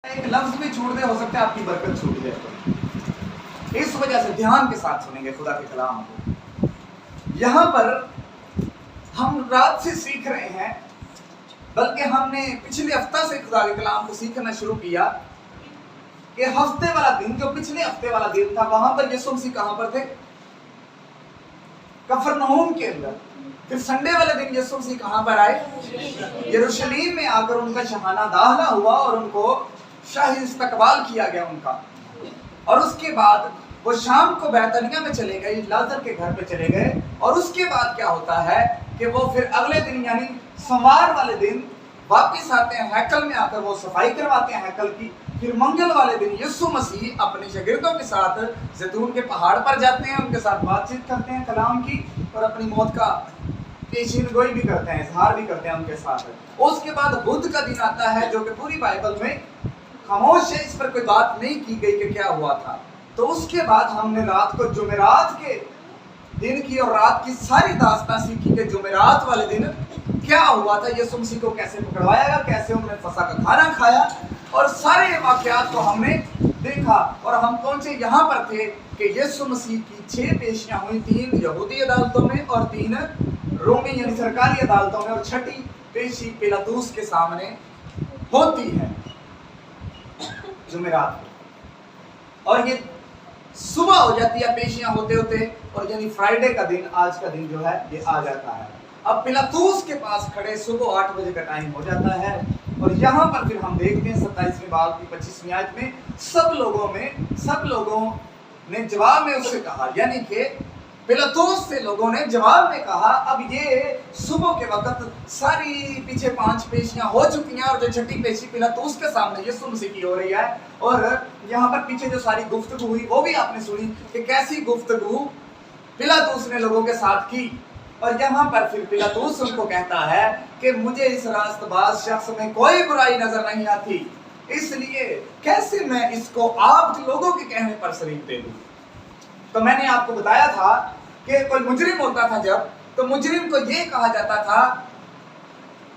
ایک لفظ بھی چھوٹ دے ہو سکتا ہے آپ کی برکت چھوٹ جائے. اس وجہ سے دھیان کے ساتھ سنیں گے خدا کے کلام کو. یہاں پر ہم رات سے سیکھ رہے ہیں، بلکہ ہم نے پچھلے ہفتہ سے خدا کے کلام کو سیکھنا شروع کیا کہ ہفتے والا دن، جو پچھلے ہفتے والا دن تھا، وہاں پر یسوع مسیح کہاں پر تھے؟ کفرنہوم کے اندر. پھر سنڈے والے دن یسوع مسیح کہاں پر آئے؟ یروشلیم میں آ کر ان کا شاہانہ داخلہ ہوا اور ان کو شاہی استقبال کیا گیا ان کا. اور اس کے بعد وہ شام کو بیتنیہ میں چلے گئے، لازر کے گھر پہ چلے گئے. اور اس کے بعد کیا ہوتا ہے کہ وہ پھر اگلے دن یعنی سوموار والے دن واپس آتے ہیں، ہیکل میں آ کر وہ صفائی کرواتے ہیں ہیکل کی. پھر منگل والے دن یسوع مسیح اپنے شاگردوں کے ساتھ زیتون کے پہاڑ پر جاتے ہیں، ان کے ساتھ بات چیت کرتے ہیں کلام کی، اور اپنی موت کا پیشین گوئی بھی کرتے ہیں، اظہار بھی کرتے ہیں ان کے ساتھ. اس کے بعد بدھ کا دن آتا ہے جو کہ پوری بائبل میں خاموش ہے، اس پر کوئی بات نہیں کی گئی کہ کیا ہوا تھا. تو اس کے بعد ہم نے رات کو جمعرات کے دن کی اور رات کی ساری داستان سیکھی کہ جمعرات والے دن کیا ہوا تھا، یسوع مسیح کو کیسے پکڑوایا گیا، کیسے انہوں نے فسح کا کھانا کھایا، اور سارے واقعات کو ہم نے دیکھا. اور ہم پہنچے یہاں پر تھے کہ یسوع مسیح کی 6 پیشیاں ہوئی، 3 یہودی عدالتوں میں اور 3 رومی یعنی سرکاری عدالتوں میں، اور 6ٹھی پیشی پیلاطوس کے سامنے ہوتی ہے جمعرات کو. اور یہ صبح ہو جاتی ہے پیشیاں ہوتے ہوتے، اور یعنی فرائیڈے کا دن، آج کا دن جو ہے یہ آ جاتا ہے. اب پیلاطوس کے پاس کھڑے صبح 8 بجے کا ٹائم ہو جاتا ہے. اور یہاں پر پھر ہم دیکھتے ہیں 27ویں باب کی 25ویں آیت میں سب لوگوں نے جواب میں اس سے کہا، یعنی کہ پیلاطوس سے لوگوں نے جواب میں کہا، اب یہ صبح کے وقت ساری پیچھے 5 پیشیاں ہو چکی ہیں، اور جو 6ٹھی پیشی پیلاطوس کے سامنے یسوع مسیح کی ہو رہی ہے. اور یہاں پر پیچھے جو ساری گفتگو ہوئی وہ بھی آپ نے سنی کہ کیسی گفتگو پیلاطوس نے لوگوں کے ساتھ کی. اور یہاں پر پھر پیلاطوس ان کو کہتا ہے کہ مجھے اس راست باز شخص میں کوئی برائی نظر نہیں آتی، اس لیے کیسے میں اس کو آپ لوگوں کے کہنے پر سلیب دے دوں. تو میں نے آپ کو بتایا تھا کہ کوئی مجرم ہوتا تھا جب، تو مجرم کو یہ کہا جاتا تھا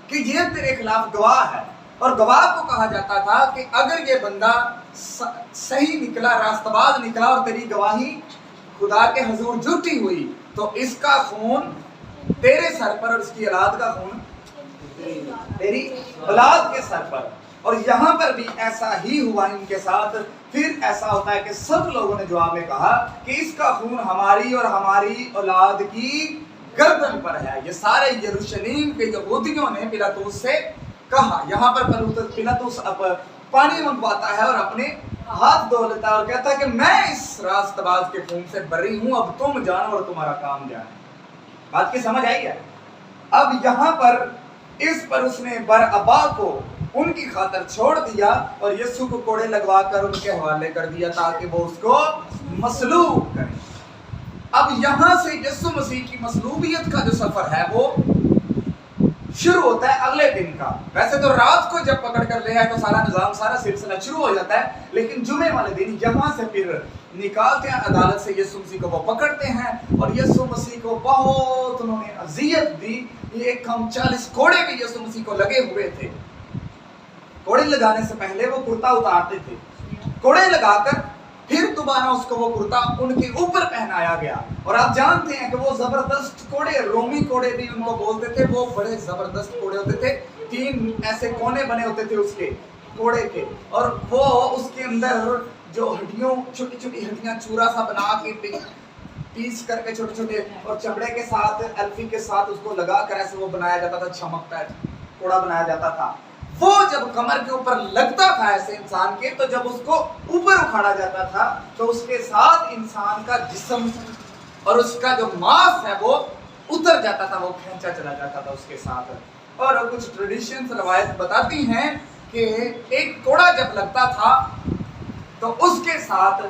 کہ یہ تیرے خلاف گواہ ہے، اور گواہ کو کہا جاتا تھا کہ اگر یہ بندہ صحیح نکلا، راست باز نکلا، اور تیری گواہی خدا کے حضور جھوٹی ہوئی، تو اس کا خون تیرے سر پر، اور اس کی اولاد کا خون تیری اولاد کے سر پر. اور یہاں پر بھی ایسا ہی ہوا ان کے ساتھ. پھر ایسا ہوتا ہے کہ سب لوگوں نے جواب میں کہا کہ اس کا خون ہماری اور ہماری اولاد کی گردن پر ہے. یہ سارے یروشلیم کے یہودیوں نے پیلاطوس سے کہا. یہاں پر پیلاطوس اب پانی منگواتا ہے اور اپنے ہاتھ دھو لیتا ہے اور کہتا ہے کہ میں اس راست باز کے خون سے بری ہوں، اب تم جانو اور تمہارا کام جانے. بات کی سمجھ آئی ہے؟ اب یہاں پر اس پر اس نے برابا کو ان کی خاطر چھوڑ دیا اور یسوع کو کوڑے لگوا کر ان کے حوالے کر دیا تاکہ وہ اس کو مصلوب کریں. اب یہاں سے یسوع مسیح کی مصلوبیت کا جو سفر ہے وہ شروع ہوتا ہے اگلے دن کا. ویسے تو رات کو جب پکڑ کر لے آئے تو سارا نظام، سارا سلسلہ شروع ہو جاتا ہے، لیکن جمعے والے دن یہاں سے پھر نکالتے ہیں عدالت سے یسوع مسیح کو، وہ پکڑتے ہیں اور یسوع مسیح کو بہت انہوں نے اذیت دی. یہ کم 40 کوڑے بھی یسوع مسیح کو لگے ہوئے تھے. کوڑے لگانے سے پہلے وہ کرتا اتارتے تھے، کوڑے لگا کر پھر دوبارہ اس کو وہ کرتا ان کے اوپر پہنایا گیا. اور آپ جانتے ہیں کہ وہ زبردست کوڑے، رومی کوڑے بھی ان کو بولتے تھے، وہ بڑے زبردست کوڑے ہوتے تھے. 3 ایسے کونے بنے ہوتے تھے اس کے کوڑے کے، اور وہ اس کے اندر جو ہڈیوں، چھوٹی چھوٹی ہڈیاں چورا سا بنا کے پیس کر کے چھوٹے چھوٹے، اور چمڑے کے ساتھ الفی کے ساتھ اس کو لگا کر ایسے وہ بنایا جاتا تھا، چمکتا ہے کوڑا بنایا جاتا تھا. وہ جب کمر کے اوپر لگتا تھا ایسے انسان کے، تو جب اس کو اوپر اکھاڑا جاتا تھا تو اس کے ساتھ انسان کا جسم اور اس کا جو ماس ہے وہ اتر جاتا تھا، وہ کھینچا چلا جاتا تھا اس کے ساتھ. اور کچھ ٹریڈیشنز، روایت بتاتی ہیں کہ ایک کوڑا جب لگتا تھا تو اس کے ساتھ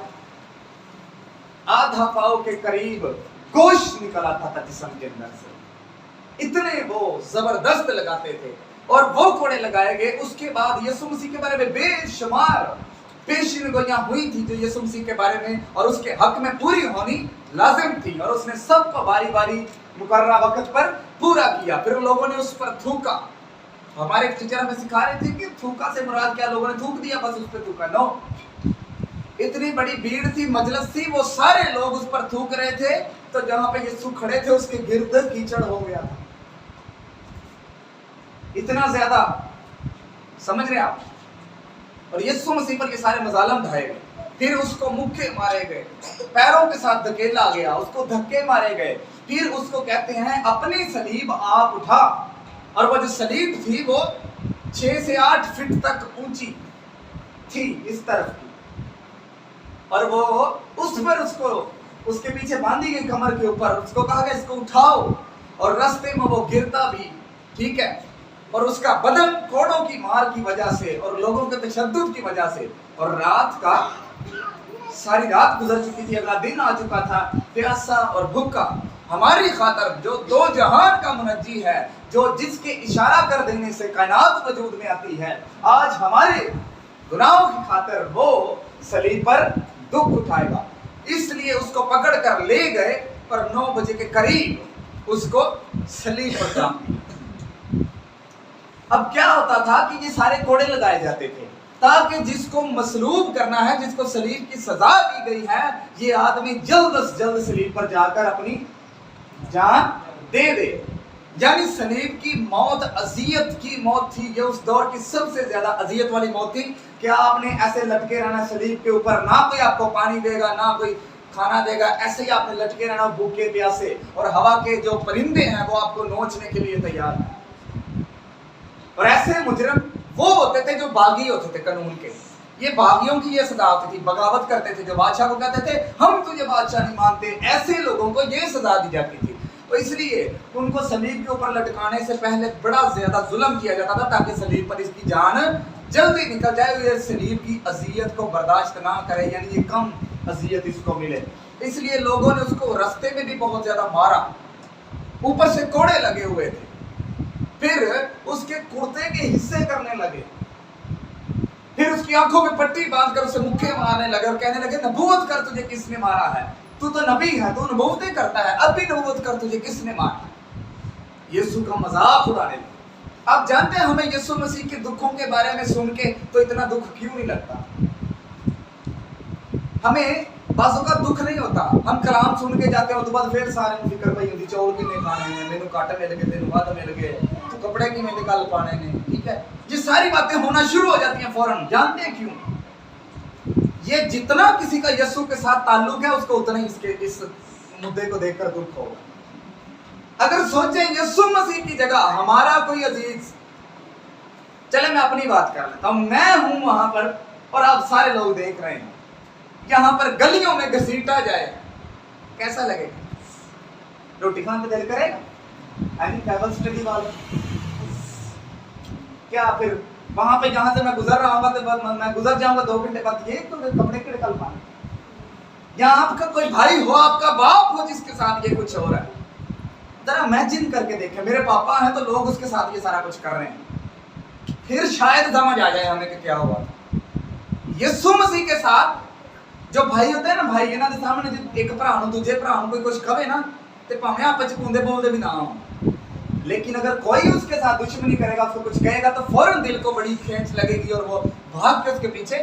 آدھا پاؤ کے قریب گوشت نکل آتا تھا جسم کے اندر سے. اتنے وہ زبردست لگاتے تھے. اور وہ کوڑے لگائے گئے. اس کے بعد یسوع مسیح کے بارے میں بے شمار پیشین گوئیاں ہوئی تھی جو یسوع مسیح کے بارے میں اور اس کے حق میں پوری ہونی لازم تھی، اور اس نے سب کو باری باری مقررہ وقت پر پورا کیا. پھر لوگوں نے اس پر تھوکا हमारे एक टीचर हमें सिखा रहे थे कि थूका से मुराद क्या, लोगों ने थूक दिया बस उस पर थूका, नो। इतनी बड़ी भीड़ थी, मजलिस थी, वो सारे लोग उस पर थूक रहे थे, तो जहां पे यीशु खड़े थे उसके गिर्द कीचड़ हो गया था, इतना ज्यादा, समझ रहे आप। और यीशु मसीह पर ये सारे मजालम ढाए गए, फिर उसको मुक्के मारे गए, पैरों के साथ धकेला गया, उसको धक्के मारे गए, फिर उसको कहते हैं अपनी सलीब आप उठा। और वो जो सलीब थी वो 6 से 8 फीट तक ऊंची थी इस तरफ की, और वो उस पर उसको उसके पीछे बांधी गई कमर के ऊपर, उसको कहा गया इसको उठाओ, और रास्ते में वो गिरता भी, ठीक है, और उसका बदन कोड़ों की मार की वजह से और लोगों के तशद्दुद की वजह से, और रात का सारी रात गुजर चुकी थी, अगला दिन आ चुका था, प्यासा और भूखा हमारी खातर जो दो जहान का मुनज्जी है, जो जिसके इशारा कर देने से कायनात वजूद में आती है, आज हमारे गुनाहों की खातिर वो सलीब पर दुख उठाएगा। इसलिए उसको पकड़ कर ले गए और 9 बजे के करीब उसको सलीब पर टांग दिया। अब क्या होता था कि ये सारे कोड़े लगाए जाते थे ताकि जिसको मसलूब करना है, जिसको सलीब की सजा दी गई है, ये आदमी जल्द से जल्द सलीब पर जाकर अपनी जान दे दे। यानी सलीब की मौत अजियत की मौत थी, ये उस दौर की सबसे ज्यादा अजियत वाली मौत थी। क्या आपने ऐसे लटके रहना सलीब के ऊपर, ना कोई आपको पानी देगा ना कोई खाना देगा, ऐसे ही आपने लटके रहना भूखे प्यासे, और हवा के जो परिंदे हैं वो आपको नोचने के लिए तैयार हैं। और ऐसे मुजरिम वो होते थे जो बागी होते थे कानून के, ये बागियों की ये सजा होती थी, बगावत करते थे, जो बादशाह को कहते थे हम तुझे बादशाह नहीं मानते, ऐसे लोगों को ये सजा दी जाती थी। तो इसलिए उनको सलीब के ऊपर लटकाने से पहले बड़ा ज्यादा जुल्म किया जाता था ताकि सलीब पर इसकी जान जल्दी निकल जाए, ये सलीब की अजियत को बर्दाश्त ना करे, यानी ये कम अजियत इसको मिले। इसलिए लोगों ने उसको रास्ते में भी बहुत ज्यादा मारा, ऊपर से कोड़े लगे हुए थे, फिर उसके कुर्ते के हिस्से करने लगे, फिर उसकी आंखों में पट्टी बांधकर उसे मुक्के मारने लगे और कहने लगे नबूवत कर, तुझे किसने मारा है, तू तो नबी है, तू नबूवतें करता है, अब भी नबूवत कर, तुझे किसने मारा। यीशु का मजाक उड़ाने लगे। आप जानते हैं हमें यीशु मसीह के दुखों के बारे में सुन के तो इतना दुख क्यों नहीं लगता। हमें बाजों का दुख नहीं होता, हम कलाम सुन के जाते हैं तो बाद फिर सारे फिक्र पई होंदी, चौल किने खाने हैं, मेनू काट मिल गए, तेनू वध मिल गए, तो कपड़े किने ते कल पाने ने, ठीक है, ये सारी बातें होना शुरू हो जाती हैं फौरन। जानते हैं क्यों? ये जितना किसी का यीशु के साथ ताल्लुक है उसको उतना ही इसके इस मुद्दे को देखकर दुख होगा। अगर सोचें यीशु मसीह की जगह हमारा कोई अजीज, चले मैं अपनी बात कर लेता हूं, मैं हूं वहां पर और आप सारे लोग देख रहे हैं, यहाँ पर गलियों में घसीटा जाए, कैसा लगेगा? रोटी खाने का दिल करेगा? स्टडी वाला क्या फिर वहां पे जहां से मैं गुजर रहा हूँ तो मैं गुजर जाऊंगा 2 घंटे बाद, ये तो कपड़े के कल पाने, या आपका कोई भाई हो, आपका बाप हो जिसके साथ ये कुछ हो रहा है, जरा इमेजिन करके देखें, मेरे पापा हैं तो लोग उसके साथ ये सारा कुछ कर रहे हैं, फिर शायद समझ आ जाए हमें कि क्या हुआ। यीशु मसीह के साथ जो भाई होते हैं ना, भाई इन्हां दे सामने एक भरा नूं दूजे भरा नूं कोई कुछ कहे ना ते भावें आपस च कुंदे बोलदे भी ना हो, लेकिन अगर कोई उसके साथ दुश्मनी करेगा, उसको कुछ कहेगा तो फौरन दिल को बड़ी खींच लगेगी और वो भाग के उसके पीछे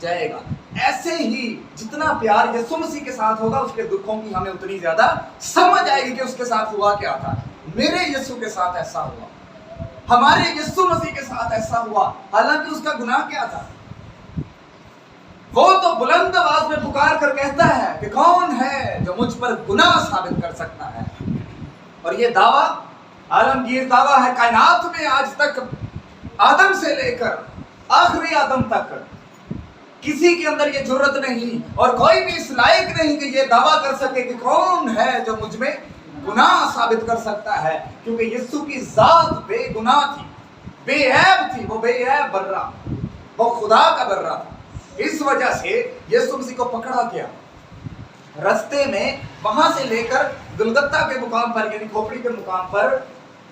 जाएगा। ऐसे ही जितना प्यार यीशु मसीह के साथ होगा उसके दुखों की हमें उतनी ज्यादा समझ आएगी कि उसके साथ हुआ क्या था। मेरे यीशु के साथ ऐसा हुआ, हमारे यीशु मसीह के साथ ऐसा हुआ, हालांकि उसका गुनाह क्या था? वो तो बुलंद आवाज में पुकार कर कहता है कि कौन है जो मुझ पर गुनाह साबित कर सकता है। और ये दावा आलमगीर दावा है कायनात में, आज तक आदम से लेकर आखिरी आदम तक किसी के अंदर ये जुर्रत नहीं और कोई भी इस लायक नहीं कि ये दावा कर सके कि कौन है जो मुझ में गुनाह साबित कर सकता है, क्योंकि यीशु की जात बेगुनाह थी, बेऐब थी, वो बेऐब बर्रा, वो खुदा का बर्रा था। इस वजह से यीशु मसीह को पकड़ा गया, रास्ते में वहां से लेकर गुलगुता के मुकाम पर यानी खोपड़ी के मुकाम पर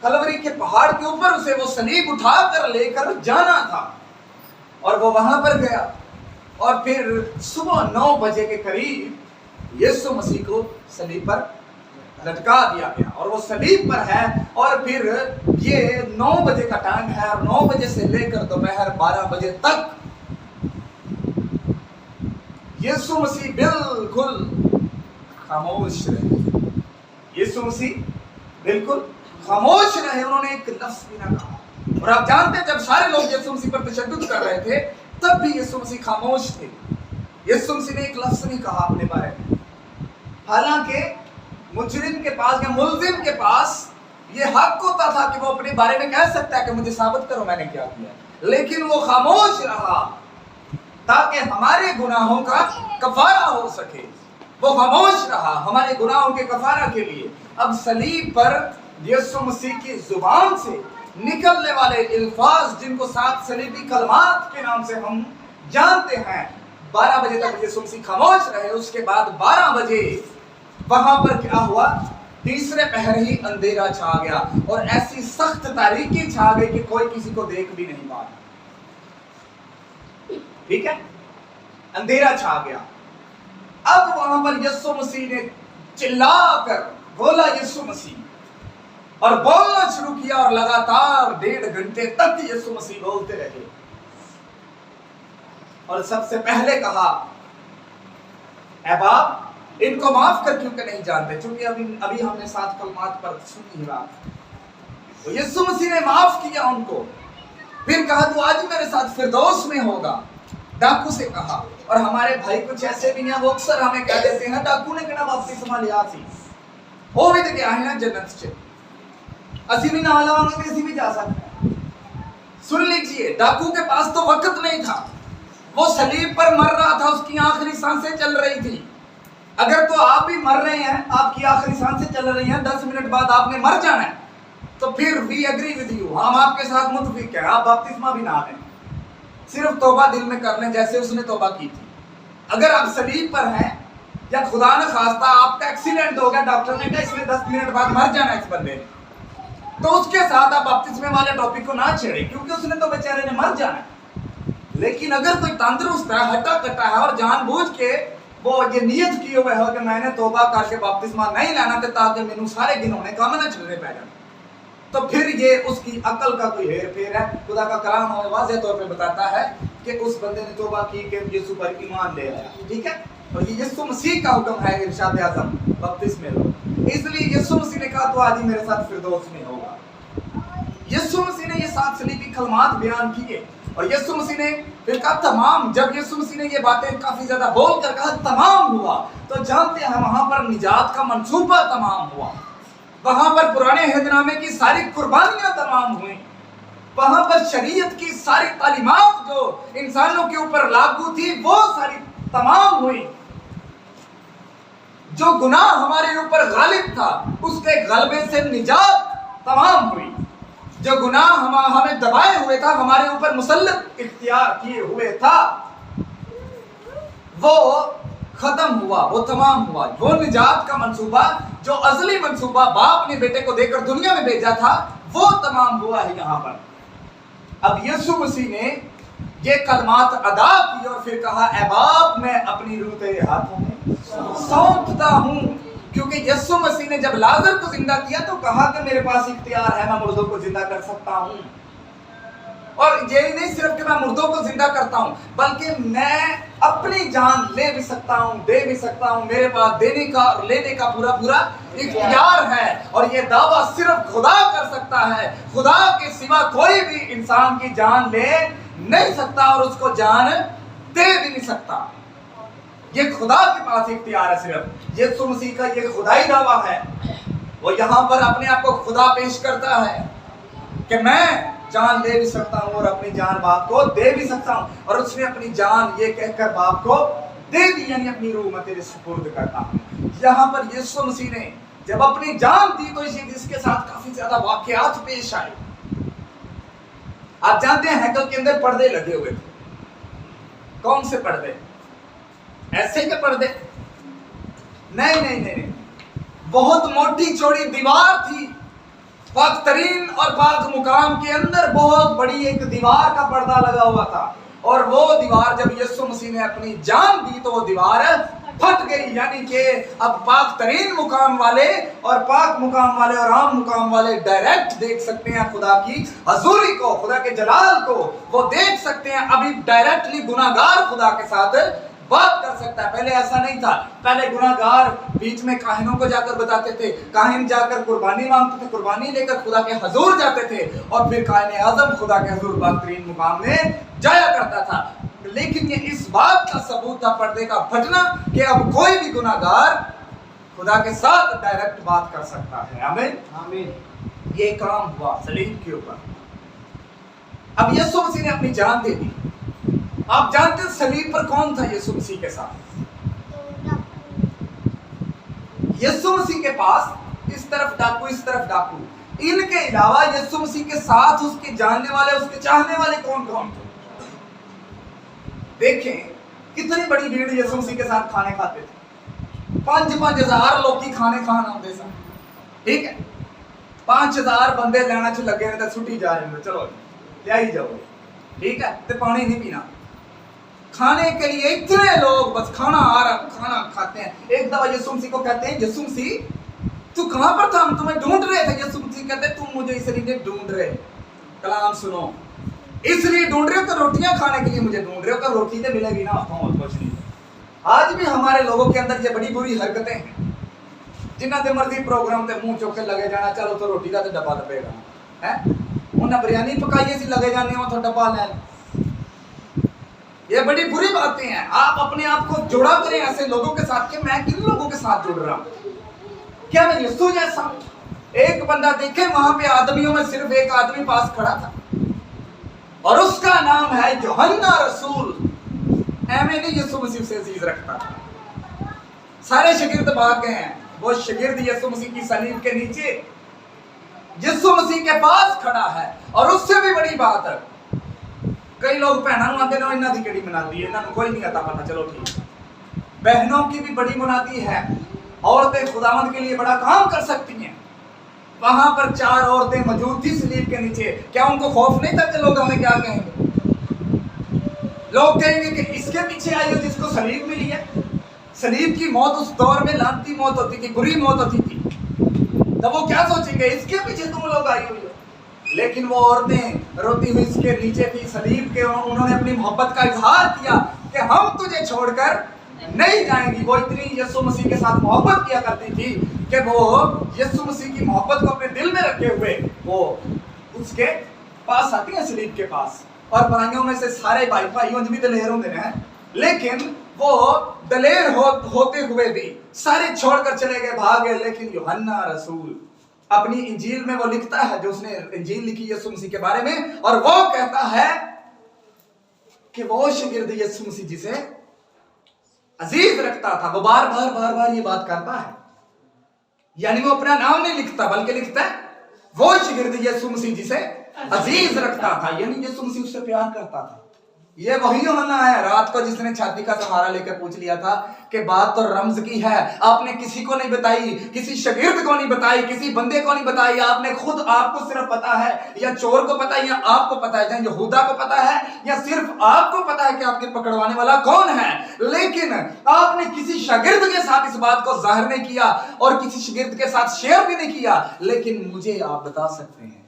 कलवरी के पहाड़ के ऊपर उसे वो सलीब उठाकर लेकर जाना था, और वो वहां पर गया और फिर सुबह 9 बजे के करीब यीशु मसीह को सलीब पर लटका दिया गया और वो सलीब पर है। और फिर ये 9 बजे का टाइम है और 9 बजे से लेकर दोपहर 12 बजे तक यीशु मसीह बिल्कुल खामोश रहे। यीशु मसीह बिल्कुल खामोश रहे, उन्होंने एक लफ्ज भी ना कहा। और आप जानते हैं जब सारे लोग यीशु मसीह पर तशद्दुद कर रहे थे तब भी यीशु मसीह खामोश थे। यीशु मसीह ने एक लफ्ज नहीं कहा अपने बारे में। हालांकि मुजरिम के पास या मुल्जिम के पास ये हक होता था कि वो अपने बारे में कह सकता है कि मुझे साबित करो मैंने क्या किया, लेकिन वो खामोश रहा ताकि हमारे गुनाहों का कफारा हो सके। वो खामोश रहा हमारे गुनाहों के कफारा के लिए। अब सलीब पर यीशु मसीह की जुबान से निकलने वाले अल्फाज जिनको 7 सलीबी कलमात के नाम से हम जानते हैं, 12 बजे तक यीशु मसीह खामोश रहे। उसके बाद 12 बजे वहां पर क्या हुआ, तीसरे पहर ही अंधेरा छा गया और ऐसी सख्त तारीकी छा गई कि कोई किसी को देख भी नहीं पा रहा। ठीक है, अंधेरा छा गया। अब वहां पर यीशु मसीह ने चिल्लाकर बोला यीशु मसीह, और बोलना शुरू किया और लगातार 1.5 घंटे तक यीशु मसीह बोलते रहे। और सबसे पहले कहा, ऐ बाप इनको माफ कर क्योंकि नहीं जानते। चूंकि अभी हमने 7 कलमात पर सुनी बात, तो यीशु मसीह ने माफ किया उनको। फिर कहा तू आज मेरे साथ फिरदौस में होगा। डाकू से कहा, और हमारे भाई कुछ ऐसे भी हैं वो अक्सर हमें कह देते हैं डाकू ने कहना बपतिस्मा लिया सी वो भी तो क्या है ना जन्नत से असी भी ना लवांगे तो असी भी जा सकते हैं। सुन लीजिए, डाकू के पास तो वक्त नहीं था, वो सलीब पर मर रहा था, उसकी आखिरी सांसें चल रही थी। अगर तो आप भी मर रहे हैं, आपकी आखिरी सांसें चल रही हैं, 10 मिनट बाद आपने मर जाना है, तो फिर वी एग्री विद यू, हम आपके साथ मुतफिक हैं, आप बपतिस्मा भी ना लें, सिर्फ तौबा दिल में कर लें जैसे उसने तौबा की थी। अगर आप सलीब पर हैं या खुदा न खास्ता आपका एक्सीडेंट हो गया, डॉक्टर ने कहा इसमें 10 मिनट बाद मर जाना है इस बंदे ने, तो उसके साथ आप बपतिस्मे वाले टॉपिक को ना छेड़े क्योंकि उसने तो बेचारे ने मर जाना है। लेकिन अगर कोई तंदुरुस्त है, हटा कटा है और जानबूझ के वो ये नियत किए हुए हो कि मैंने तौबा करके बपतिस्मा नहीं लेना थे ताकि मैनू सारे गिनौने काम ना चलने पै जाए, तो फिर ये उसकी अकल का कोई हेर फेर है। खुदा का कलाम हमें वाज़ेह तौर पे बताता है कि उस बंदे ने तौबा की कि यीशु पर ईमान ले आया। ठीक है, और ये यीशु मसीह का हुक्म है इरशाद आज़म बपतिस्मे लो, इसलिए यीशु मसीह ने कहा तो आज ही मेरे साथ फिरदौस में होगा। यीशु मसीह ने ये 7 सलीबी कलमात बयान किए और यीशु मसीह ने फिर कहा तमाम। जब यीशु मसीह ने ये बातें काफी ज्यादा बोल कर कहा तमाम हुआ, तो जानते हैं वहां पर निजात का मंसूबा तमाम हुआ, वहां पर पुराने अहदनामे की सारी कुर्बानियां तमाम हुई, वहां पर शरीयत की सारी तालीमात जो इंसानों के ऊपर लागू थी वो सारी तमाम हुई। जो गुनाह हमारे ऊपर गालिब था उसके गलबे से निजात तमाम हुई। जो गुनाह हमें दबाए हुए था, हमारे ऊपर मुसल्लत इख्तियार किए हुए था, वो खत्म हुआ, वो तमाम हुआ। वो निजात का मंसूबा, जो अज़ली मंसूबा बाप ने बेटे को देकर दुनिया में भेजा था, वो तमाम हुआ है यहाँ पर। अब यीशु मसीह ने ये कलमात अदा की और फिर कहा ऐ बाप मैं अपनी रूह तेरे हाथों में सौंपता हूँ। क्योंकि यीशु मसीह ने जब लाजर को जिंदा किया तो कहा कि मेरे पास इख्तियार है, मैं मुर्दों को जिंदा कर सकता हूँ। और ये नहीं सिर्फ कि मैं मुर्दों को जिंदा करता हूँ, बल्कि मैं अपनी जान ले भी सकता हूँ, दे भी सकता हूँ। मेरे पास देने का और लेने का पूरा पूरा इख्तियार है और ये दावा सिर्फ खुदा कर सकता है। खुदा के सिवा कोई भी इंसान की जान ले नहीं सकता और उसको जान दे भी नहीं सकता। ये खुदा के पास इख्तियार है सिर्फ। यीशु मसीह का ये खुदाई दावा है, वो यहाँ पर अपने आप को खुदा पेश करता है कि मैं जान ले भी सकता हूँ और अपनी जान बाप को दे भी सकता हूँ। और उसने अपनी जान ये कहकर बाप को दे दी, यानी अपनी रूह मैं तेरे सुपुर्द करता हूँ। यहाँ पर यीशु मसीह ने जब अपनी जान दी तो इसके साथ काफी ज्यादा वाकयात पेश आए। आप जानते हैं हैकल के अंदर पर्दे लगे हुए थे। कौन से पर्दे? ऐसे के पर्दे? नहीं नहीं नहीं, बहुत मोटी चौड़ी दीवार थी। पाक तरीन और पाक मुकाम के अंदर बहुत बड़ी एक दीवार का पर्दा लगा हुआ था। और वो दीवार जब यीशु मसीह ने अपनी जान दी तो वो दीवार फट गई। यानी कि अब पाक तरीन मुकाम वाले और पाक मुकाम वाले और आम मुकाम वाले डायरेक्ट देख सकते हैं खुदा की हजूरी को, खुदा के जलाल को वो देख सकते हैं। अभी डायरेक्टली गुनाहगार खुदा के साथ बात कर सकता है, पहले ऐसा नहीं था। पहले गुनाहगार बीच में काहिनों को जाकर बताते थे, काहिन जाकर कुर्बानी मांगते थे, कुर्बानी लेकर खुदा के हजूर जाते थे और फिर काहिन आजम खुदा के हजूर पाक तरीन मुकाम में जाया करता था। लेकिन ये इस बात का सबूत था पर्दे का फटना कि अब कोई भी गुनाहगार खुदा के साथ डायरेक्ट बात कर सकता है। आमीन आमीन। ये काम हुआ सलीब के ऊपर। अब यीशु मसीह ने अपनी जान दे दी। आप जानते हैं सलीब पर कौन था यीशु मसीह के साथ? यीशु मसीह के पास इस तरफ डाकू इस तरफ डाकू, इनके अलावा यीशु मसीह के साथ उसके जानने वाले उसके चाहने वाले कौन कौन थे? देखें कितनी बड़ी भीड़ यीशु मसीह के साथ खाने खाते थे। 5,000 लोग की खाने खान आते सन, ठीक है। 5,000 बंदे लेना च लगे ने, छुट्टी जा रहे हैं, चलो ले ही जाओ, ठीक है। तो पानी नहीं पीना, खाने के लिए इतने लोग बस खाना आ रहा, खाना खाते हैं। एक दफा यीशु मसीह को कहते हैं, यीशु मसीह तू कहां पर था, हम तुम्हें ढूंढ रहे थे। यीशु मसीह कहते हैं तुम मुझे इसलिए ढूंढ रहे, कलाम सुनो, इसलिए ढूंढ रहे हो कि रोटियां खाने के लिए मुझे ढूंढ रहे हो, कि रोटी तो मिलेगी ना, और कुछ नहीं। आज भी हमारे लोगों के अंदर ये बड़ी बुरी हरकतें हैं, जिन्ना दे मर्जी प्रोग्राम ते मुंह चुक के लगे जाना, चलो तो रोटी का तो डब्बा दबेगा है, उन्हें बिरयानी पकाई सी लगे जाने हो तो डब्बा ले। ये बड़ी बुरी बातें हैं। आप अपने आप को जुड़ा करें ऐसे लोगों के साथ कि मैं किन लोगों के साथ जुड़ रहा हूं। क्या मैं यीशु जैसा? एक बंदा देखे वहां पे आदमियों में सिर्फ एक आदमी पास खड़ा था और उसका नाम है यूहन्ना रसूल। एमे नहीं यीशु मसीह से अजीज रखता था। सारे शागिर्द भाग गए हैं, वो शागिर्द यीशु मसीह की सलीब के नीचे यीशु मसीह के पास खड़ा है। और उससे भी बड़ी बात है, कई लोग बहनों आते हैं, इन्हों की केड़ी मनाती है, इन्होंने कोई नहीं आता पता, चलो ठीक। बहनों की भी बड़ी मुनादी है, औरतें खुदावंद के लिए बड़ा काम कर सकती हैं। वहां पर 4 औरतें मौजूद थी सलीब के नीचे। क्या उनको खौफ नहीं था कि लोग हमें क्या कहेंगे? लोग कहेंगे कि इसके पीछे आई हो जिसको सलीब मिली है। सलीब की मौत उस दौर में लानती मौत होती थी, बुरी मौत होती थी, तो वो क्या सोचेंगे इसके पीछे तुम लोग आई हुई हो। लेकिन वो औरतें रोती हुई इसके नीचे थी सलीब के, उन्होंने अपनी मोहब्बत का इजहार किया कि हम तुझे छोड़कर नहीं जाएंगी। वो इतनी यीशु मसीह के साथ मोहब्बत किया करती थी कि वो यीशु मसीह की मोहब्बत को अपने दिल में रखे हुए वो उसके पास आती है, सलीब के पास। और भाइयों में से सारे भाई भाइयों भी दलेर होते हैं, लेकिन वो दलेर होते हुए भी सारे छोड़कर चले गए, भाग गए। लेकिन यूहन्ना रसूल अपनी इंजील में वो लिखता है, जो उसने इंजील लिखी यीशु मसीह के बारे में, और वो कहता है कि वो शागिर्द यीशु मसीह जिसे अजीज रखता था, वो बार बार ये बात करता है। यानी वो अपना नाम नहीं लिखता बल्कि लिखता है वो शागिर्द यीशु मसीह जिसे अजीज रखता था, यानी यीशु मसीह उससे प्यार करता था। ये वही यूहन्ना है रात को जिसने छाती का सहारा लेकर पूछ लिया था कि बात तो रम्ज की है, आपने किसी को नहीं बताई, किसी शागिर्द को नहीं बताई, किसी बंदे को नहीं बताई, आपने खुद, आपको सिर्फ पता है, या चोर को पता है, या आपको पता है, या यहूदा को पता है, या सिर्फ आपको पता है कि आपके पकड़वाने वाला कौन है। लेकिन आपने किसी शागिर्द के साथ इस बात को जाहिर नहीं किया और किसी शागिर्द के साथ शेयर भी नहीं किया। लेकिन मुझे आप बता सकते हैं,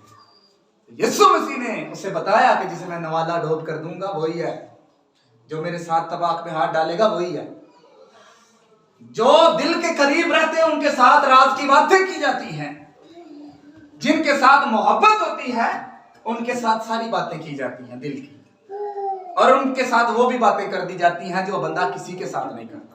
यीशु मसीह ने उसे बताया कि जिसे मैं नवाला डोब कर दूंगा वही है, जो मेरे साथ तबाक में हाथ डालेगा वही है। जो दिल के करीब रहते हैं उनके साथ राज की बातें की जाती हैं, जिनके साथ मोहब्बत होती है उनके साथ सारी बातें की जाती हैं दिल की, और उनके साथ वो भी बातें कर दी जाती हैं जो बंदा किसी के साथ नहीं करता।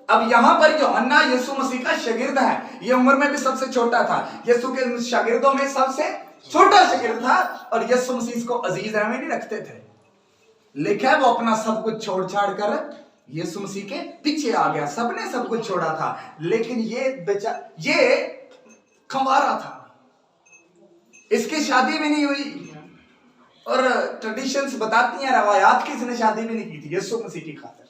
अब यहां पर यूहन्ना यीशु मसीह का शागिर्द है, ये उम्र में भी सबसे छोटा था, यीशु के शागिर्दों में सबसे छोटा शागिर्द था, और यीशु मसीह इसको अजीज में नहीं रखते थे। लिखा है वो अपना सब कुछ छोड़ छाड़ कर यीशु मसीह के पीछे आ गया। सबने सब कुछ छोड़ा था, लेकिन ये खंवारा था, इसकी शादी भी नहीं हुई, और ट्रेडिशंस बताती हैं, रवायात की इसने शादी भी नहीं की थी यीशु मसीह की खातिर।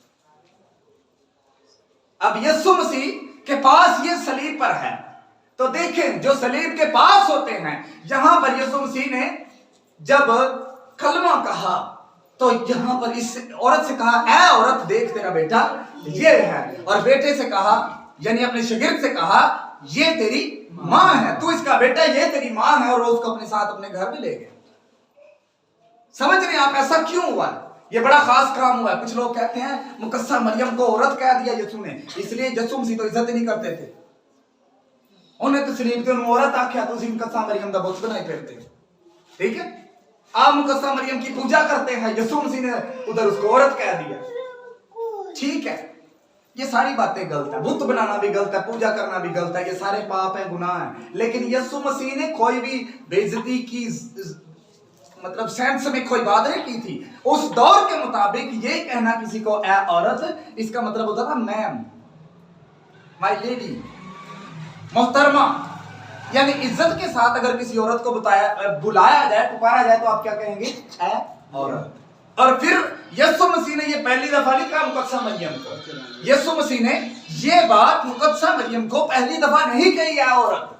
अब यीशु मसीह के पास ये सलीब पर है, तो देखें जो सलीब के पास होते हैं, यहां पर यीशु मसीह ने जब कलमा कहा तो यहां पर इस औरत से कहा, ऐ औरत देख तेरा बेटा ये है, और बेटे से कहा यानी अपने शागिर्द से कहा ये तेरी माँ है, तू इसका बेटा, ये तेरी माँ है, और वो उसको अपने साथ अपने घर में ले गए। समझ रहे हैं आप ऐसा क्यों हुआ? ये बड़ा खास काम हुआ है। कुछ लोग कहते हैं मुकस्सा मरियम को औरत कह दिया यसू ने, इसलिए यसू मसीह तो इज्जत ही नहीं करते थे, उन्हें तो सिर्फ औरत आख्या तो मुकस्सा मरियम का बुत बनाए फिरते। ठीक है, आप मुकस्सा मरियम की पूजा करते हैं, यसू मसीह ने उधर उसको औरत कह दिया। ठीक है, ये सारी बातें गलत है, बुत बनाना भी गलत है, पूजा करना भी गलत है, ये सारे पाप है, गुनाह है। लेकिन यसू मसीह ने कोई भी बेइज्जती की मतलब सेंस में कोई बात नहीं की थी। उस दौर के मुताबिक ये कहना किसी को ए औरत, इसका मतलब होता था मैम, माय लेडी, मोहतरमा, यानी इज्जत के साथ अगर किसी औरत को बुलाया जाए, पुकारा जाए तो आप क्या कहेंगे? ए औरत। और फिर यसु मसीह ने ये पहली दफा लिखा मुकद्दसा मरियम को। यसु मसीह ने ये बात मुकद्दसा मरियम को पहली दफा नहीं कही है औरत,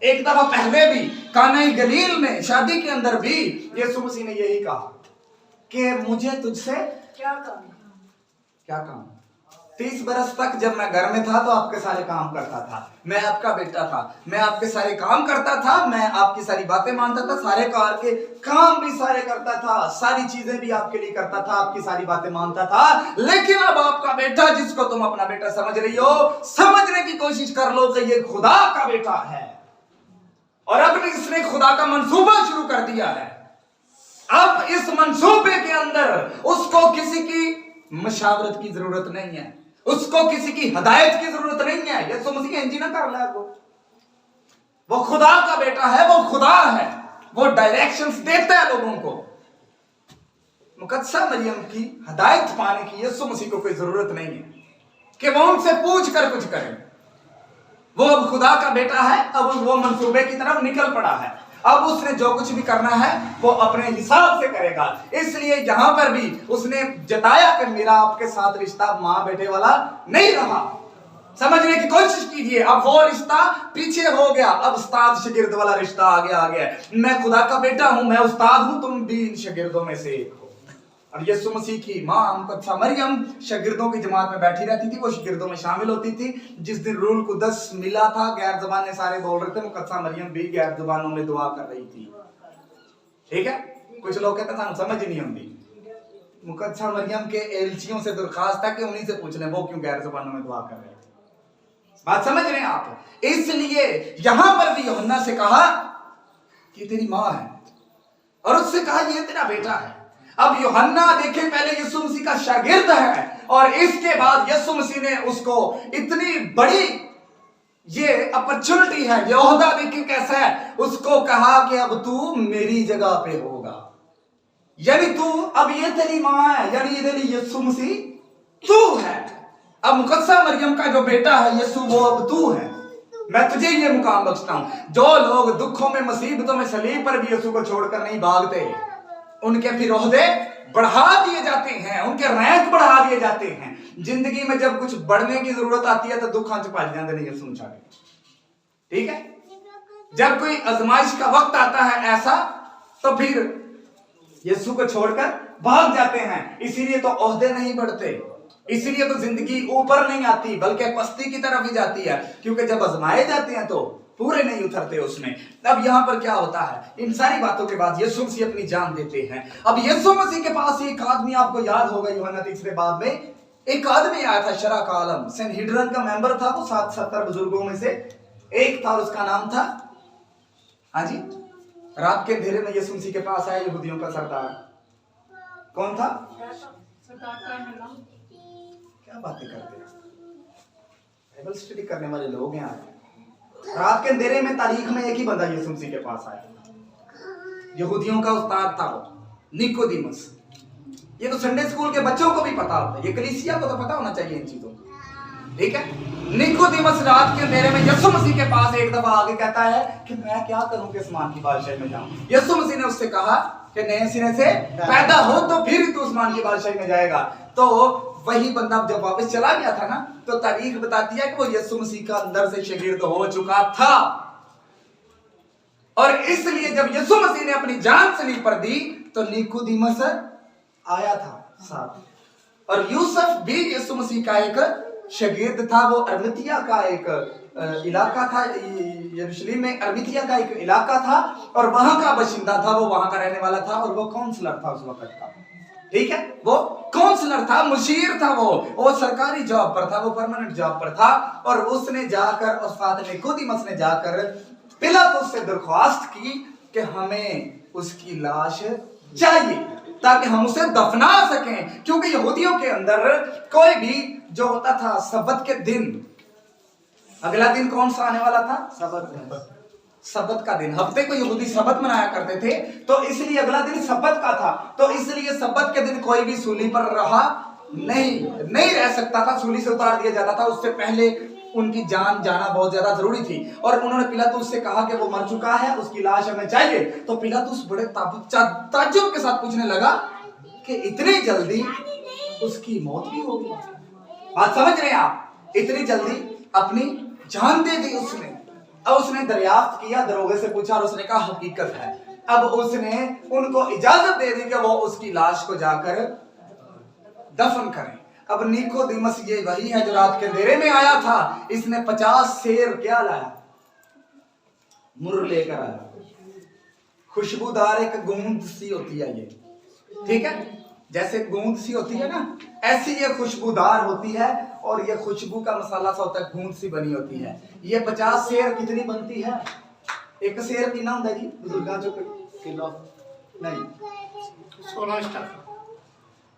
एक दफा पहले भी काना गलील में शादी के अंदर भी यसु मसीह ने यही कहा कि मुझे तुझसे क्या काम। 30 बरस तक जब मैं घर में था तो आपके सारे काम करता था, मैं आपका बेटा था, मैं आपके सारे काम करता था, मैं आपकी सारी बातें मानता था, सारे कार के काम भी सारे करता था, सारी चीजें भी आपके लिए करता था, आपकी सारी बातें मानता था। लेकिन अब आपका बेटा, जिसको तुम अपना बेटा समझ रही हो, समझने की कोशिश कर लो कि ये खुदा का बेटा है, और अब इसने खुदा का मंसूबा शुरू कर दिया है। अब इस मंसूबे के अंदर उसको किसी की मशावरत की जरूरत नहीं है, उसको किसी की हदायत की जरूरत नहीं है। यसु मसीह इंजीना कर रहा है, वो खुदा का बेटा है, वो खुदा है, वो डायरेक्शंस देता है लोगों को। मुकद्दसा मरियम की हदायत पाने की यसु मसीह को कोई जरूरत नहीं है कि वो उनसे पूछ कर कुछ करे। वो अब खुदा का बेटा है, अब वो मंसूबे की तरफ निकल पड़ा है, अब उसने जो कुछ भी करना है वो अपने हिसाब से करेगा। इसलिए यहां पर भी उसने जताया कि मेरा आपके साथ रिश्ता मां बेटे वाला नहीं रहा। समझने की कोशिश कीजिए, अब वो रिश्ता पीछे हो गया, अब उस्ताद शागिर्द वाला रिश्ता आ गया। मैं खुदा का बेटा हूं, मैं उस्ताद हूं, तुम भी इन शागिर्दों में से एक हो। और यसु मसीह की मां मुकद्दसा मरियम शागिर्दों की जमात में बैठी रहती थी, वो शागिर्दों में शामिल होती थी। जिस दिन रूल कुदस मिला था, गैर ज़बानें सारे बोल रहे थे, मुकद्दसा मरियम भी गैर ज़बानों में दुआ कर रही थी। ठीक है, कुछ लोग कहते हैं समझ ही नहीं आती। मुकद्दसा मरियम के एलचियों से दरखास्त है कि उन्हीं से पूछ लें वो क्यों गैर ज़बानों में दुआ कर रहे थे। बात समझ रहे हैं आप? इसलिए यहां पर भी यूहन्ना से कहा कि तेरी मां है, और उससे कहा ये तेरा बेटा है। अब यूहन्ना देखें, पहले यीशु मसीह का शागिर्द है, और इसके बाद यीशु मसीह ने उसको इतनी बड़ी ये अपॉर्चुनिटी है, ये ओहदा देखिए कैसा है, उसको कहा कि अब तू मेरी जगह पे होगा, यानी तू अब ये तेरी मां है, यानी ये तेरी यीशु मसीह तू है। अब मुकद्दसा मरियम का जो बेटा है यीशु, वो अब तू है, मैं तुझे ये मुकाम बख्शता हूं। जो लोग दुखों में, मुसीबतों में सलीब पर भी यीशु को छोड़कर नहीं भागते, उनके फिर ओहदे बढ़ा दिए जाते हैं, उनके रैंक बढ़ा दिए जाते हैं। जिंदगी में जब कुछ बढ़ने की जरूरत आती है तो दुख च भज जाते नहीं यसु छाड़ के। ठीक है, जब कोई आजमाइश का वक्त आता है ऐसा, तो फिर यीशु को छोड़कर भाग जाते हैं। इसीलिए तो ओहदे नहीं बढ़ते, इसीलिए तो जिंदगी ऊपर नहीं आती बल्कि पस्ती की तरफ ही जाती है, क्योंकि जब आजमाए जाते हैं तो पूरे नहीं उतरते उसमें। अब यहां पर क्या होता है, इन सारी बातों के बाद यीशु मसीह अपनी जान देते हैं। अब यीशु मसीह के पास एक आदमी, आपको याद होगा यूहन्ना 3 बाब में एक आदमी आया था, शरा का आलम, सेनहिड्रिन का मेंबर था, वो 70 बुजुर्गों में से एक था, उसका नाम था, हाँ जी, रात के अंधेरे में यीशु मसीह के पास आया यहूदियों का सरदार। कौन था? क्या बातें करते हैं, बाइबल स्टडी करने वाले लोग हैं। रात के अंधेरे में तारीख में एक ही बंदा यीशु मसीह के पास आया, यहूदियों का उस्ताद था वो, निकोदेमुस। ये तो संडे स्कूल के बच्चों को भी पता होता है, ये कलीसिया को तो पता होना चाहिए इन चीजों। ठीक है, निकोदेमुस रात के अंधेरे में यीशु मसीह के पास एक दफा आके कहता है कि मैं क्या करूं कि आसमान की बादशाही में जाऊं। यीशु मसीह ने उससे कहा कि नए सिरे से पैदा हो तो फिर तू आसमान की बादशाही में जाएगा। तो वही बंदा जब वापस चला गया था ना, तो तारीख बताती है कि वो यीशु मसीह का अंदर से शागिर्द हो चुका था, और इसलिए जब यीशु मसीह ने अपनी जान सलीब पर दी तो निकोदेमुस आया था साथ। और यूसुफ भी यीशु मसीह का एक शागिर्द था। वो अरमतिया का एक इलाका था, यरूशलेम में अरमतिया का एक इलाका था और वहां का बाशिंदा था, वो वहां का रहने वाला था और वो काउंसलर था उस वक्त का। ठीक है, वो काउंसलर था, मुशीर था, वो सरकारी जॉब पर था, वो परमानेंट जॉब पर था। और उसने जाकर और साथ में निकोदेमुस ने जाकर पिलातुस से दरख्वास्त की कि हमें उसकी लाश चाहिए ताकि हम उसे दफना सकें, क्योंकि यहूदियों के अंदर कोई भी जो होता था सब्बत के दिन, अगला दिन कौन सा आने वाला था? सब्बत का दिन। हफ्ते को यहूदी सब्बत मनाया करते थे, तो इसलिए अगला दिन सब्बत का था। तो इसलिए सब्बत के दिन कोई भी सूली पर रहा नहीं रह सकता था, सूली से उतार दिया जाता था। उससे पहले उनकी जान जाना बहुत ज्यादा जरूरी थी। और उन्होंने पिलातुस से कहा कि वो मर चुका है, उसकी लाश हमें चाहिए। तो पिलातुस बड़े ताज्जुब के साथ पूछने लगा कि इतनी जल्दी उसकी मौत भी होगी? बात समझ रहे हैं आप? इतनी जल्दी अपनी जान दे दी उसने। अब उसने दरियाफ्त किया, दरोगे से पूछा और उसने कहा हकीकत है। अब उसने उनको इजाजत दे दी कि वो उसकी लाश को जाकर दफन करें। अब निकोदेमुस ये वही है जो रात के अंधेरे में आया था। इसने 50 सेर क्या लाया? मुर्र लेकर आया। खुशबूदार एक गूंद सी होती है ये, ठीक है, जैसे गूंद सी होती है ना, ऐसी ये खुशबूदार होती है। और ये खुशबू का मसाला सा होता है, गूंद सी बनी होती है। ये 50 सेर कितनी बनती है? एक सेर कितना होता है जी बुजुर्गा? जो किलो नहीं, 16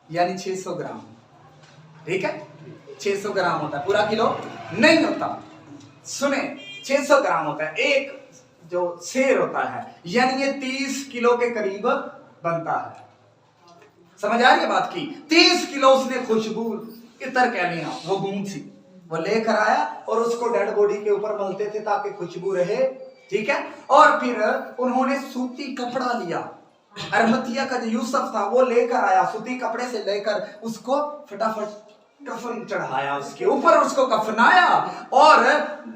यानी 600 ग्राम, ठीक है, 600 ग्राम होता है, पूरा किलो नहीं होता। सुने, 600 ग्राम होता है एक जो सेर होता है, यानी ये 30 किलो के करीब बनता है। समझ आ रही है बात की? 30 किलो उसने खुशबू इतर कह लिया, वो गूंद सी वो लेकर आया और उसको डेड बॉडी के ऊपर मलते थे ताकि खुशबू रहे, ठीक है। और फिर उन्होंने सूती कपड़ा लिया, अरमतिया का जो यूसुफ था वो लेकर आया, सूती कपड़े से लेकर उसको फटाफट कफन चढ़ाया, उसके ऊपर उसको कफनाया। और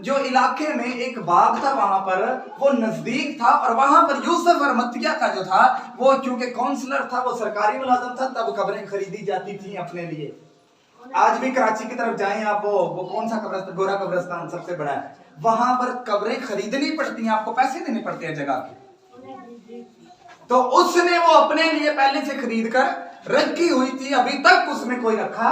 जो इलाके में एक बाग था वहां पर, वो नजदीक था, और वहां पर यूसुफ अरमतिया का जो था वो क्योंकि काउंसलर था, वो सरकारी मुलाजिम था, तब कब्रें खरीदी जाती थी अपने लिए। आज भी कराची की तरफ जाएं आप, वो कौन सा कब्रिस्तान, गोरा कब्रिस्तान सबसे बड़ा है, वहां पर कब्रें खरीदनी पड़ती हैं, आपको पैसे देने पड़ते हैं जगह के। तो उसने वो अपने लिए पहले से खरीद कर रखी हुई थी, अभी तक उसमें कोई रखा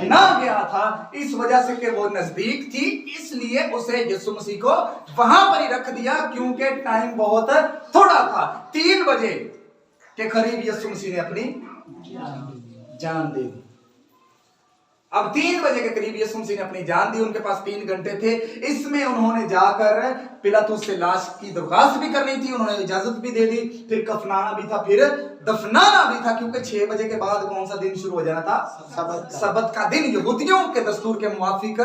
ना गया था, इस वजह से कि वो नजदीक थी, इसलिए उसे यीशु मसीह को वहां पर ही रख दिया, क्योंकि टाइम बहुत थोड़ा था। 3 बजे के करीब यीशु मसीह ने अपनी जान दे दी। अब 3 बजे के करीब यीशु मसीह ने अपनी जान दी, उनके पास 3 घंटे थे। इसमें उन्होंने जाकर पिलातुस से लाश की दरख्वास्त भी करनी थी, उन्होंने इजाजत भी दे दी, फिर कफनाना भी था, फिर दफनाना भी था, क्योंकि 6 बजे के बाद कौन सा दिन शुरू हो जाना था? सब्त का दिन। यहूदियों के दस्तूर के मुवाफिक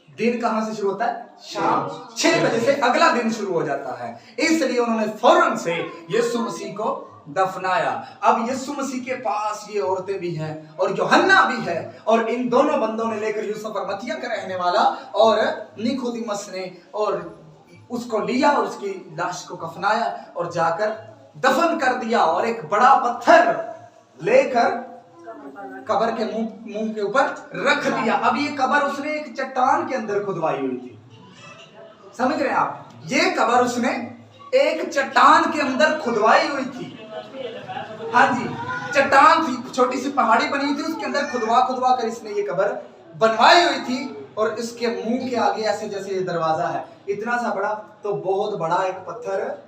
दिन कहां से शुरू होता है? शाम 6 बजे से अगला दिन शुरू हो जाता है। इसलिए उन्होंने फौरन से यीशु मसीह को दफनाया। अब यीशु मसीह के पास ये औरतें भी हैं और यूहन्ना भी है, और इन दोनों बंदों ने लेकर यूसुफ अरमतिया का रहने वाला और निकोदेमुस ने और उसको लिया और उसकी लाश को कफनाया और जाकर दफन कर दिया, और एक बड़ा पत्थर लेकर कब्र के मुंह के ऊपर रख दिया। अब ये कब्र उसने एक चट्टान के अंदर खुदवाई हुई थी, समझ रहे हैं आप? ये कब्र उसने एक चट्टान के अंदर खुदवाई हुई थी। हाँ जी, चट्टान थी, छोटी सी पहाड़ी बनी थी, उसके अंदर खुदवा कर इसने ये कब्र बनवाई हुई थी। और इसके मुंह के आगे ऐसे जैसे ये दरवाजा है, इतना सा बड़ा, तो बहुत बड़ा एक पत्थर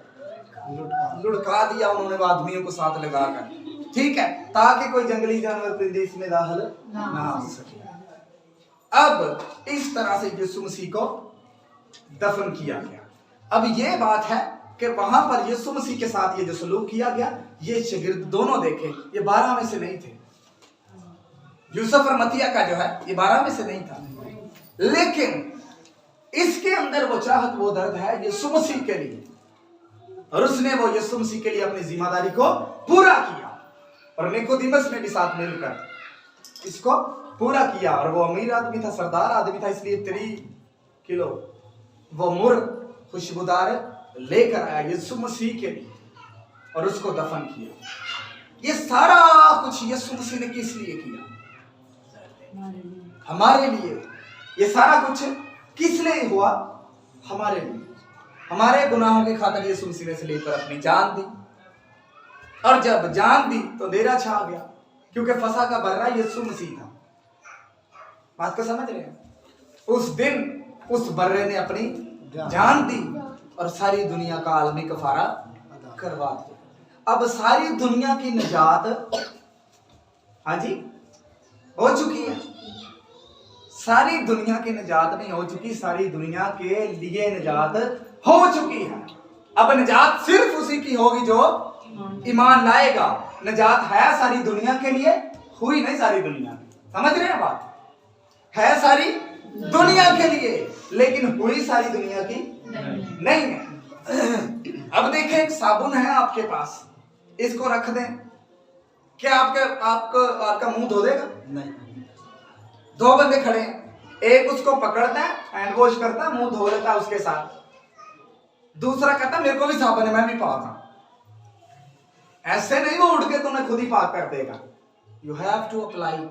लुढ़का दिया उन्होंने आदमियों को साथ लगाकर, ठीक है, ताकि कोई जंगली जानवर परिंदे इसमें दाखिल ना हो सके। अब इस तरह से यीशु मसीह को दफन किया गया। अब ये बात है कि वहां पर यीशु मसीह के साथ ये जो सलूक किया गया, ये शागिर्द दोनों देखे, ये 12 में से नहीं थे। यूसुफ अरमतिया का जो है ये 12 में से नहीं था, लेकिन इसके अंदर वो चाहत, वो दर्द है यीशु मसीह के लिए, और उसने वो यीशु मसीह के लिए अपनी जिम्मेदारी को पूरा किया। और निकोदेमुस ने भी साथ मिलकर इसको पूरा किया, और वो अमीर आदमी था, सरदार आदमी था, इसलिए 3 किलो वो मुर्र खुशबूदार लेकर आया यीशु मसीह के लिए और उसको दफन किया। یہ سارا کچھ یسوع مسیح نے کس لیے کیا؟ ہمارے لیے. یہ سارا کچھ کس لیے ہوا؟ ہمارے لیے. ہمارے گناہوں کی خاطر یسوع مسیح نے صلیب پر اپنی جان دی. اور جب جان دی تو اندھیرا چھا گیا، کیونکہ فسح کا برہ یسوع مسیح تھا. بات کو سمجھ رہے ہیں؟ اس دن اس برے نے اپنی جان دی اور ساری دنیا کا عالمی کفارہ کروا دیا. اب ساری دنیا کی نجات ہاں جی ہو چکی ہے. ساری دنیا کی نجات نہیں ہو چکی، ساری دنیا کے لیے نجات ہو چکی ہے. اب نجات صرف اسی کی ہوگی جو ایمان لائے گا. نجات ہے ساری دنیا کے لیے، ہوئی نہیں ساری دنیا کی. سمجھ رہے ہیں بات؟ ہے ساری دنیا کے لیے لیکن ہوئی ساری دنیا کی نہیں ہے. اب دیکھیں ایک صابن ہے آپ کے پاس، اس کو رکھ دیں، کیا آپ کا منہ دھو دے گا؟ نہیں. دو بندے کھڑے ہیں، ایک اس کو پکڑتا ہے، ہینڈ واش کرتا ہے، منہ دھو لیتا ہے اس کے ساتھ. دوسرا کہتا ہے میرے کو بھی صابن ہے، میں بھی پاک ہوں. ایسے نہیں وہ اٹھ کے تمہیں خود ہی پاک کر دے گا. You have to apply.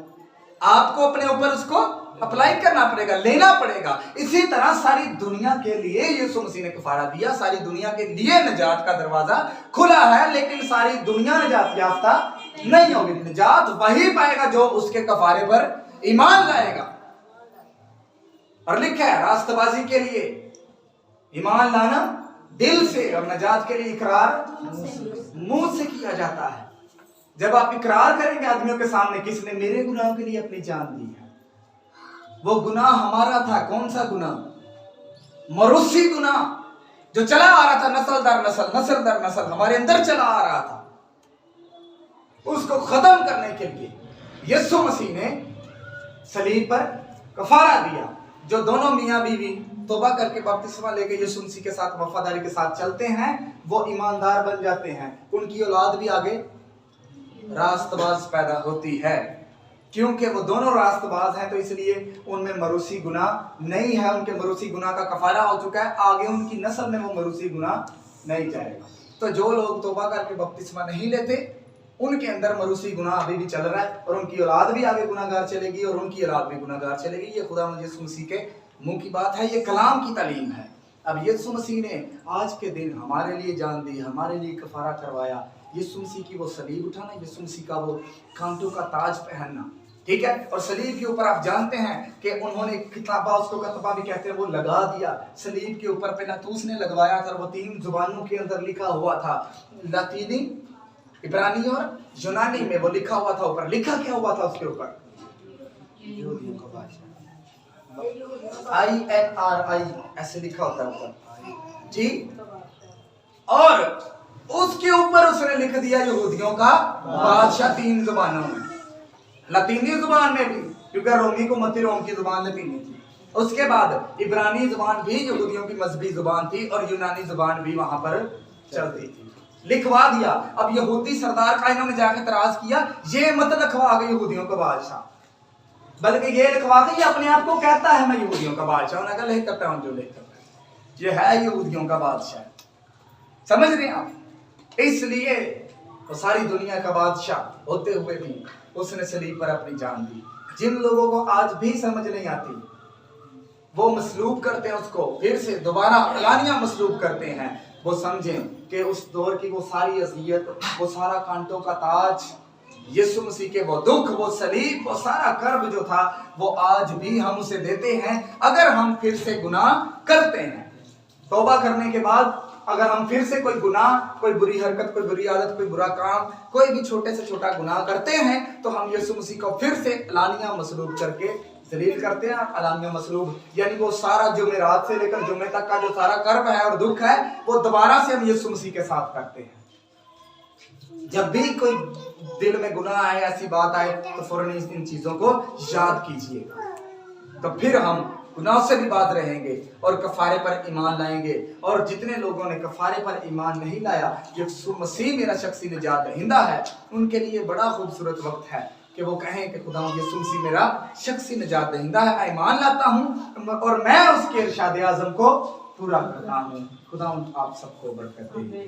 آپ کو اپنے اوپر اس کو اپلائی کرنا پڑے گا، لینا پڑے گا. اسی طرح ساری دنیا کے لیے یسوع مسیح نے کفارہ دیا. ساری دنیا کے لیے نجات کا دروازہ کھلا ہے، لیکن ساری دنیا نجات یافتہ نہیں ہوگی. نجات وہی پائے گا جو اس کے کفارے پر ایمان لائے گا. اور لکھا ہے راستہ بازی کے لیے ایمان لانا دل سے، اور نجات کے لیے اقرار منہ سے کیا جاتا ہے. جب آپ اقرار کریں گے آدمیوں کے سامنے کس نے میرے گناہوں کے لیے اپنی جان دی ہے، وہ گناہ ہمارا تھا. کون سا گناہ؟ موروثی گناہ جو چلا آ رہا تھا نسل در نسل، نسل در نسل ہمارے اندر چلا آ رہا تھا. اس کو ختم کرنے کے لیے یسوع مسیح نے صلیب پر کفارہ دیا. جو دونوں میاں بیوی توبہ کر کے بپتسمہ لے کے یسوع مسیح کے ساتھ وفاداری کے ساتھ چلتے ہیں، وہ ایماندار بن جاتے ہیں. ان کی اولاد بھی آگے راست باز پیدا ہوتی ہے. کیونکہ وہ دونوں راست باز ہیں تو اس لیے ان میں موروثی گناہ نہیں ہے. ان کے موروثی گناہ کا کفارہ ہو چکا ہے. آگے ان کی نسل میں وہ موروثی گناہ نہیں جائے گا. تو جو لوگ توبہ کر کے بپتسمہ نہیں لیتے ان کے اندر موروثی گناہ ابھی بھی چل رہا ہے، اور ان کی اولاد بھی آگے گناہ گار چلے گی، اور ان کی اولاد بھی گناہ گار چلے گی. یہ خدا یسوع مسیح کے منہ کی بات ہے، یہ کلام کی تعلیم ہے. اب یسوع مسیح نے آج کے دن ہمارے لیے جان دی، ہمارے لیے کفارہ کروایا. یسوع مسیح کی وہ صلیب اٹھانا، یسوع مسیح کا وہ کانٹوں کا تاج پہننا، ٹھیک ہے. اور صلیب کے اوپر آپ جانتے ہیں کہ انہوں نے کتابہ، اس کو کتبہ بھی کہتے ہیں، وہ لگا دیا. صلیب کے اوپر پلاطوس نے لگوایا تھا. وہ 3 زبانوں کے اندر لکھا ہوا تھا، لاطینی، عبرانی اور یونانی میں وہ لکھا ہوا تھا. اوپر لکھا کیا ہوا تھا اس کے اوپر؟ INRI ایسے لکھا ہوتا ہے اوپر، ٹھیک. اور اس کے اوپر اس نے لکھ دیا یہودیوں کا بادشاہ 3 زبانوں میں. لاطینی زبان میں بھی، کیونکہ رومی کو متی روم کی زبان لاطینی تھی. اس کے بعد عبرانی زبان بھی یہودیوں کی مذہبی زبان تھی، اور یونانی زبان بھی وہاں پر چلتی تھی. لکھوا دیا. اب یہودی سردار کا انہوں نے جا کے اعتراض کیا، یہ مت لکھوا گئے یہودیوں کا بادشاہ، بلکہ یہ لکھوا کے یہ اپنے آپ کو کہتا ہے میں یہودیوں کا بادشاہ. انہوں نے کہا لکھ کرتا ہوں جو لکھ کرتا ہے، یہ ہے یہودیوں کا بادشاہ. سمجھ رہے ہیں آپ؟ اس لیے وہ ساری دنیا کا بادشاہ ہوتے ہوئے بھی اس نے صلیب پر اپنی جان دی. جن لوگوں کو آج بھی سمجھ نہیں آتی وہ مصلوب کرتے ہیں، اس کو پھر سے دوبارہ اعلانیہ مصلوب کرتے ہیں. وہ سمجھیں کہ اس دور کی وہ ساری اذیت، وہ سارا کانٹوں کا تاج، یسوع مسیح کے وہ دکھ، وہ صلیب، وہ سارا کرب جو تھا، وہ آج بھی ہم اسے دیتے ہیں اگر ہم پھر سے گناہ کرتے ہیں. توبہ کرنے کے بعد اگر ہم پھر سے کوئی گناہ، کوئی بری حرکت، کوئی بری عادت، کوئی برا کام، کوئی بھی چھوٹے سے چھوٹا گناہ کرتے ہیں تو ہم یسوع مسیح کو پھر سے اعلانیہ مصلوب کر کے ذلیل کرتے ہیں. اعلانیہ مصلوب یعنی وہ سارا جمعرات سے لے کر جمعے تک کا جو سارا کرب ہے اور دکھ ہے، وہ دوبارہ سے ہم یسوع مسیح کے ساتھ کرتے ہیں. جب بھی کوئی دل میں گناہ آئے، ایسی بات آئے، تو فوراً ان چیزوں کو یاد کیجئے گا. تو پھر ہم گناہ سے بھی باز رہیں گے اور کفارے پر ایمان لائیں گے. اور جتنے لوگوں نے کفارے پر ایمان نہیں لایا، یسوع مسیح میرا شخصی نجات دہندہ ہے، ان کے لیے بڑا خوبصورت وقت ہے کہ وہ کہیں کہ خدا یسوع مسیح میرا شخصی نجات دہندہ ہے، میں ایمان لاتا ہوں اور میں اس کے ارشاد اعظم کو پورا کرتا ہوں. خدا آپ سب کو برکت دے.